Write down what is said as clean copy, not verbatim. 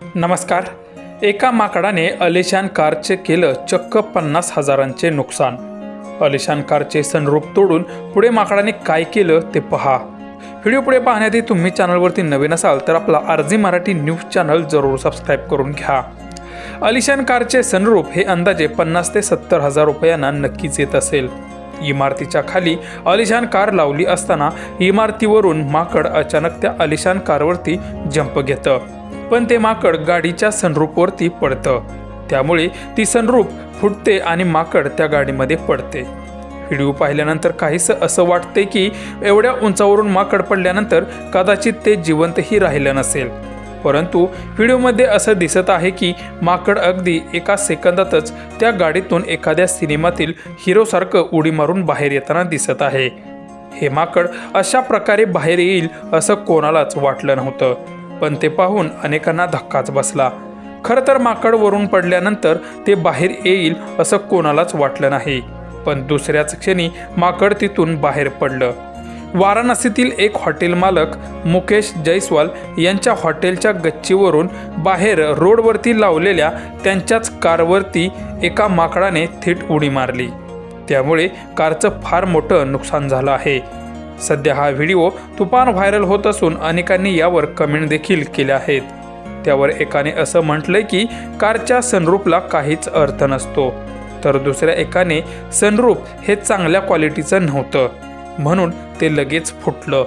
नमस्कार। एका माकडाने आलिशान कारचे केलं चक्क 50,000चे नुकसान। आलिशान कारचे सनरूफ तोडून पुढे माकडाने काय केलं ते पहा। व्हिडिओ पुढे पाहण्याआधी तुम्ही चॅनलवरती नवीन असाल तर आपला आरजी मराठी न्यूज चॅनल जरूर सबस्क्राइब करून घ्या। आलिशान कारचे सनरूफ हे अंदाजे 50 ते 70 हजार रुपयांना नक्कीच येत असेल। इमारतीच्या खाली आलिशान कार लावली असताना इमारतीवरून माकड अचानक त्या आलिशान कारवरती जंप घेतं, पण ते माकड गाडीच्या सनरूफवरती पडतं। त्यामुळे ती सनरूफ फुटते आणि माकड त्या गाडीमध्ये पडते। व्हिडिओ पाहिल्यानंतर काहीसं असं वाटते की एवढ्या उंचावरून माकड पडल्यानंतर कदाचित ते जिवंतही राहिलं नसेल, परंतु व्हिडिओमध्ये असं दिसत आहे की माकड अगदी एका सेकंदातच त्या गाडीतून एखाद्या सिनेमातील हिरोसारखं उडी मारून बाहेर येताना दिसत आहे। हे माकड अशा प्रकारे बाहेर येईल असं कोणालाच वाटलं नव्हतं, पण ते पाहून अनेकांना धक्काच बसला। खरं तर माकड वरून पडल्यानंतर ते बाहेर येईल असं कोणालाच वाटलं नाही, पण दुसऱ्याच क्षणी माकड तिथून बाहेर पडलं। वाराणसीतील एक हॉटेल मालक मुकेश जयस्वाल यांच्या हॉटेलच्या गच्चीवरून बाहेर रोडवरती लावलेल्या त्यांच्याच कारवरती एका माकडाने थेट उडी मारली। त्यामुळे कारचं फार मोठं नुकसान झालं आहे। सध्या हा व्हिडिओ तुफान व्हायरल होत असून अनेकांनी यावर कमेंट देखील केल्या आहेत। त्यावर एकाने असं म्हटलंय की कारच्या सनरूफला काहीच अर्थ नसतो, तर दुसऱ्या एकाने सनरूफ हे चांगल्या क्वालिटीचं नव्हतं म्हणून ते लगेच फुटलं।